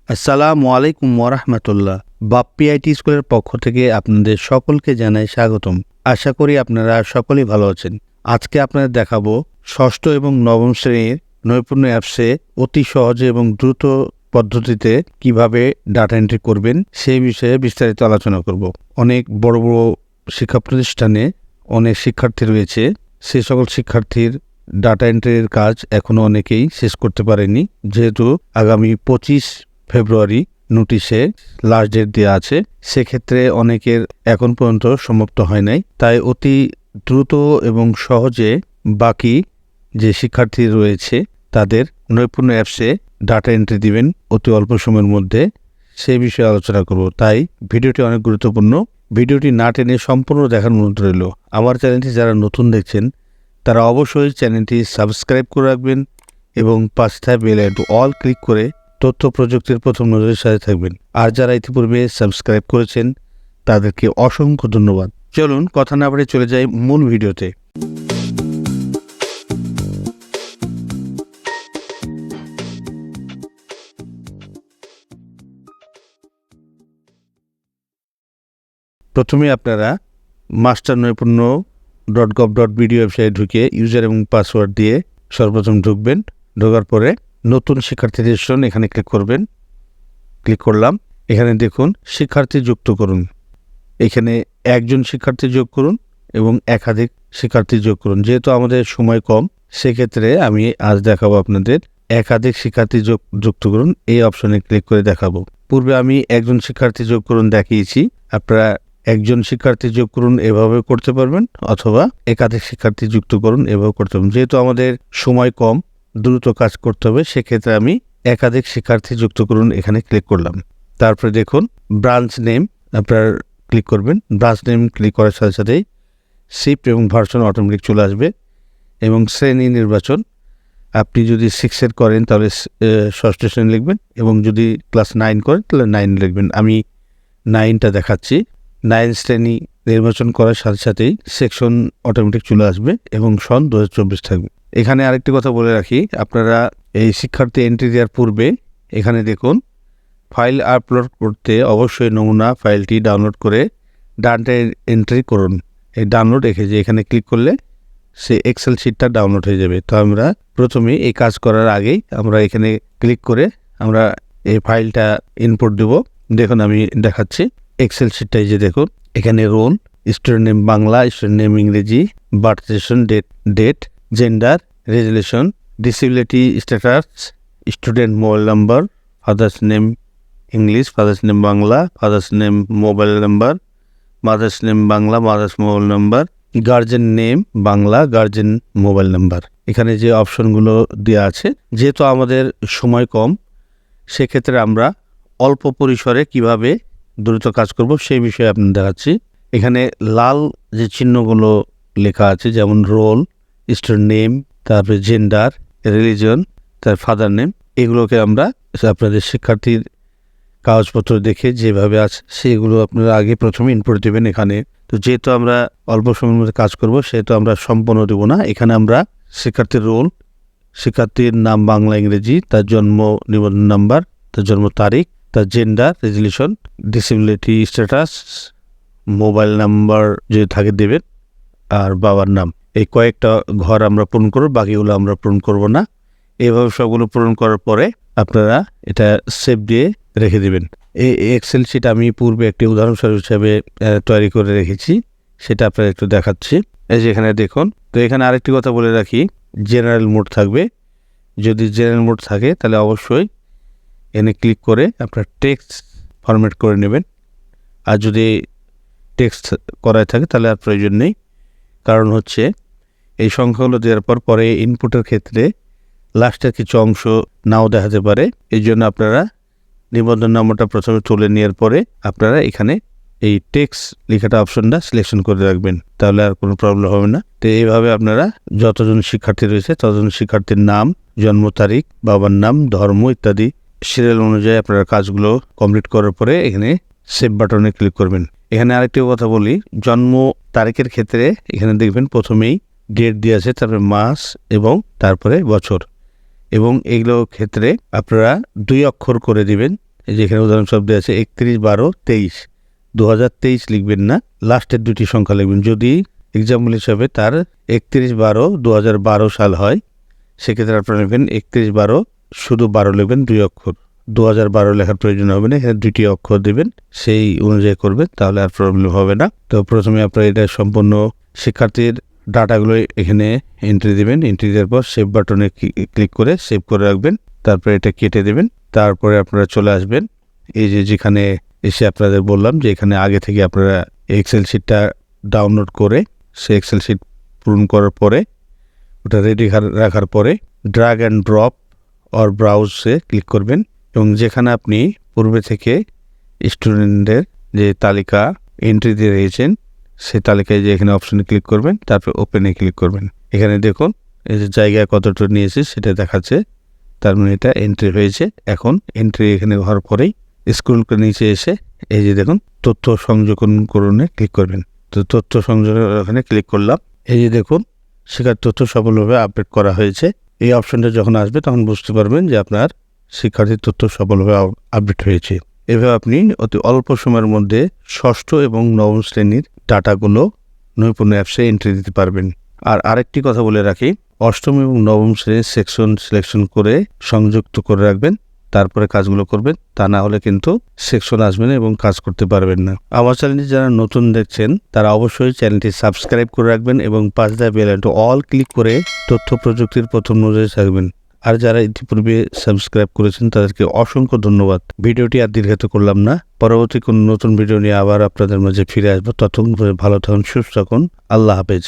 আসসালামু আলাইকুম ওয়ারাহমাতুল্লাহ। বাপ্পি আইটি স্কুলের পক্ষ থেকে আপনাদের সকলকে জানাই স্বাগতম। আশা করি আপনারা সকলেই ভালো আছেন। আজকে আপনাদের দেখাবো ষষ্ঠ এবং নবম শ্রেণীর নৈপুণ্য অ্যাপসে অতি সহজে এবং দ্রুত পদ্ধতিতে কিভাবে ডাটা এন্ট্রি করবেন সেই বিষয়ে বিস্তারিত আলোচনা করব। অনেক বড় বড় শিক্ষা প্রতিষ্ঠানে অনেক শিক্ষার্থী রয়েছে, সে সকল শিক্ষার্থীর ডাটা এন্ট্রির কাজ এখনও অনেকেই শেষ করতে পারেনি, যেহেতু আগামী 25 ফেব্রুয়ারি নোটিশে লাস্ট ডেট দেওয়া আছে। সেক্ষেত্রে অনেকের এখন পর্যন্ত সমাপ্ত হয় নাই। তাই অতি দ্রুত এবং সহজে বাকি যে শিক্ষার্থী রয়েছে তাদের নৈপুণ্য অ্যাপসে ডাটা এন্ট্রি দিবেন অতি অল্প সময়ের মধ্যে, সেই বিষয়ে আলোচনা করব। তাই ভিডিওটি অনেক গুরুত্বপূর্ণ। ভিডিওটি না টেনে সম্পূর্ণ দেখার অনুরোধ রইল। আমার চ্যানেলটি যারা নতুন দেখছেন তারা অবশ্যই চ্যানেলটি সাবস্ক্রাইব করে রাখবেন এবং পাশে থাকা বেল আইকন অল ক্লিক করে তথ্য প্রযুক্তির প্রথম নজরের সাথে থাকবেন। আর যারা ইতিপূর্বে সাবস্ক্রাইব করেছেন তাদেরকে অসংখ্য ধন্যবাদ। চলুন কথা না বাড়িয়ে চলে যাই মূল ভিডিওতে। প্রথমে আপনারা মাস্টার নৈপুণ্য .gov.bd ওয়েবসাইটে ঢুকে ইউজার এবং পাসওয়ার্ড দিয়ে সর্বপ্রথম ঢুকবেন। ঢোকার পরে নতুন শিক্ষার্থী রেজিস্ট্রেশন এখানে ক্লিক করবেন। ক্লিক করলাম। এখানে দেখুন শিক্ষার্থী যুক্ত করুন। এখানে একজন শিক্ষার্থী যোগ করুন এবং একাধিক শিক্ষার্থী যোগ করুন। যেহেতু আমাদের সময় কম, সেক্ষেত্রে আমি আজ দেখাবো আপনাদের একাধিক শিক্ষার্থী যুক্ত করুন এই অপশনে ক্লিক করে দেখাবো। পূর্বে আমি একজন শিক্ষার্থী যোগ করুন দেখিয়েছি। আপনারা একজন শিক্ষার্থী যোগ করুন এভাবে করতে পারবেন, অথবা একাধিক শিক্ষার্থী যুক্ত করুন এভাবে করতে পারবেন। যেহেতু আমাদের সময় কম, দ্রুত কাজ করতে হবে, সেক্ষেত্রে আমি একাধিক শিক্ষার্থী যুক্ত করুন এখানে ক্লিক করলাম। তারপরে দেখুন ব্রাঞ্চ নেম আপনার ক্লিক করবেন। ব্রাঞ্চ নেম ক্লিক করার সাথে সাথেই শিফট এবং ভার্সন অটোমেটিক চলে আসবে এবং শ্রেণী নির্বাচন। আপনি যদি 6 করেন তাহলে ষষ্ঠ শ্রেণী লিখবেন, এবং যদি ক্লাস 9 করেন তাহলে 9 লিখবেন। আমি 9টা দেখাচ্ছি। 9 শ্রেণী নির্বাচন করার সাথে সাথেই সেকশন অটোমেটিক চলে আসবে এবং সন 2024 থাকবে। এখানে আরেকটি কথা বলে রাখি, আপনারা এই শিক্ষার্থী এন্ট্রি দেওয়ার পূর্বে এখানে দেখুন ফাইল আপলোড করতে অবশ্যই নমুনা ফাইলটি ডাউনলোড করে ডাটা এন্ট্রি করুন। এই ডাউনলোড এখানে ক্লিক করলে সে এক্সেল শিটটা ডাউনলোড হয়ে যাবে। তো আমরা প্রথমে এই কাজ করার আগেই আমরা এখানে ক্লিক করে আমরা এই ফাইলটা ইনপুট দেব। দেখুন আমি দেখাচ্ছি এক্সেল শিটটাই, যে দেখুন এখানে roll, student name Bangla, student name ইংরেজি, birth registration date, gender, resolution, disability status, student mobile number, father's name English, father's name Bangla, father's name mobile number, mother's name Bangla, mother's mobile number, guardian name Bangla, guardian mobile number. এখানে যে অপশনগুলো দেওয়া আছে, যেহেতু আমাদের সময় কম, সেক্ষেত্রে আমরা অল্প পরিসরে কিভাবে দ্রুত কাজ করব সেই বিষয়ে আপনাদের দেখাচ্ছি। এখানে লাল যে চিহ্নগুলো লেখা আছে, যেমন রোল, স্টুডেন্ট নেম, তারপরে জেন্ডার, রিলিজন, তার ফাদার নেম, এগুলোকে আমরা আপনাদের শিক্ষার্থীর কাগজপত্র দেখে যেভাবে আছে সেগুলো আপনারা আগে প্রথমে ইনপুট দেবেন এখানে। তো যেহেতু আমরা অল্প সময়ের মধ্যে কাজ করব, সেহেতু আমরা সম্পূর্ণ দেব না। এখানে আমরা শিক্ষার্থীর রোল, শিক্ষার্থীর নাম বাংলা ইংরেজি, তার জন্ম নিবন্ধন নাম্বার, তার জন্ম তারিখ, তার gender, resolution, disability status, mobile number যদি থাকে দেবেন, আর বাবার নাম। এই কয়েকটা ঘর আমরা পূরণ করব, বাকিগুলো আমরা পূরণ করব না। এইভাবে সবগুলো পূরণ করার পরে আপনারা এটা সেভ দিয়ে রেখে দেবেন। এই এক্সেল শিট আমি পূর্বে একটি উদাহরণস্বরূপ হিসাবে তৈরি করে রেখেছি, সেটা আপনারা একটু দেখাচ্ছি। এই যে এখানে দেখুন। তো এখানে আরেকটি কথা বলে রাখি, জেনারেল মোড থাকবে। যদি জেনারেল মোড থাকে তাহলে অবশ্যই এনে ক্লিক করে আপনার টেক্সট ফরম্যাট করে নেবেন। আর যদি টেক্সট করাই থাকে তাহলে আর প্রয়োজন নেই, কারণ হচ্ছে এই সংখ্যাগুলো দেওয়ার পরে ইনপুটের ক্ষেত্রে লাস্টের কিছু অংশ নাও দেখাতে পারে। এই জন্য আপনারা নিবন্ধন নাম্বারটা প্রথমে তুলে নেওয়ার পরে আপনারা এখানে এই টেক্সট লেখাটা অপশনটা সিলেকশন করে রাখবেন, তাহলে আর কোনো প্রবলেম হবে না। তো এইভাবে আপনারা যতজন শিক্ষার্থী রয়েছে ততজন শিক্ষার্থীর নাম, জন্ম তারিখ, বাবার নাম, ধর্ম ইত্যাদি সিরিয়াল অনুযায়ী আপনারা কাজগুলো কমপ্লিট করার পরে এখানে সেভ বাটনে ক্লিক করবেন। এখানে আরেকটি কথা বলি, জন্ম তারিখের ক্ষেত্রে এখানে দেখবেন প্রথমেই ডেট দিয়ে আছে, তারপরে মাস এবং তারপরে বছর, এবং এগুলো ক্ষেত্রে আপনারা 2 অক্ষর করে দিবেন। এই যেখানে উদাহরণস্বরূপ দেওয়া আছে 31/12/23, 2023 লিখবেন না, লাস্টের দুটি সংখ্যা লিখবেন। যদি এক্সাম্পল হিসাবে তার 31/12/2012 সাল হয়, সেক্ষেত্রে আপনারা লিখবেন 31/12, শুধু 12 লিখবেন, 2 অক্ষর। 2012 লেখার প্রয়োজন হবে না, এখানে 2টি অক্ষর দেবেন, সেই অনুযায়ী করবেন, তাহলে আর প্রবলেম হবে না। তো প্রথমে আপনারা এটা সম্পূর্ণ শিক্ষার্থীর ডাটাগুলো এখানে এন্ট্রি দেবেন। এন্ট্রি দেওয়ার পর সেভ বাটনে ক্লিক করে সেভ করে রাখবেন। তারপরে এটা কেটে দেবেন। তারপরে আপনারা চলে আসবেন এই যেখানে এসে আপনাদের বললাম যে এখানে আগে থেকে আপনারা এক্সেল শিটটা ডাউনলোড করে সেই এক্সেল শিট পূরণ করার পরে ওটা রেডি রাখার পরে ড্র্যাগ অ্যান্ড ড্রপ অর ব্রাউজে ক্লিক করবেন এবং যেখানে আপনি পূর্বে থেকে স্টুডেন্টদের যে তালিকা এন্ট্রি দিয়ে রেখেছেন সেই তালিকায় যে এখানে অপশনে ক্লিক করবেন, তারপর ওপেনে ক্লিক করবেন। এখানে দেখুন এই যে জায়গায় কতটা নিয়েছে সেটা দেখাচ্ছে, তার মানে এটা এন্ট্রি হয়েছে। এখন এন্ট্রি এখানে হওয়ার পরেই স্ক্রল করে নিচে এসে এই যে দেখুন তথ্য সংযোগকরণে ক্লিক করবেন। তো তথ্য সংযোগের ওখানে ক্লিক করলাম। এই যে দেখুন শিক্ষার তথ্য সফলভাবে আপডেট করা হয়েছে। এই অপশনটা যখন আসবে তখন বুঝতে পারবেন যে আপনার শিক্ষার্থীর তথ্য সফলভাবে আপডেট হয়েছে। এভাবে আপনি অতি অল্প সময়ের মধ্যে ষষ্ঠ এবং নবম শ্রেণীর ডাটাগুলো নৈপুণ্য অ্যাপসে এন্ট্রি দিতে পারবেন। আর আরেকটি কথা বলে রাখি, অষ্টম এবং নবম শ্রেণীর সেকশন সিলেকশন করে সংযুক্ত করে রাখবেন, তারপরে কাজগুলো করবেন। তা না হলে কিন্তু সেকশন আসবে না এবং কাজ করতে পারবেন না। আমার চ্যানেলটি যারা নতুন দেখছেন তারা অবশ্যই চ্যানেলটি সাবস্ক্রাইব করে রাখবেন এবং পাশ দেওয়া বেল আইকনটি অল ক্লিক করে তথ্য প্রযুক্তির প্রথম নজরে থাকবেন। আর যারা ইতিপূর্বে সাবস্ক্রাইব করেছেন তাদেরকে অসংখ্য ধন্যবাদ। ভিডিওটি আর দীর্ঘায়িত করলাম না, পরবর্তী কোনো নতুন ভিডিও নিয়ে আবার আপনাদের মাঝে ফিরে আসবো। ততক্ষণ ভালো থাকুন, সুস্থ থাকুন। আল্লাহ হাফেজ।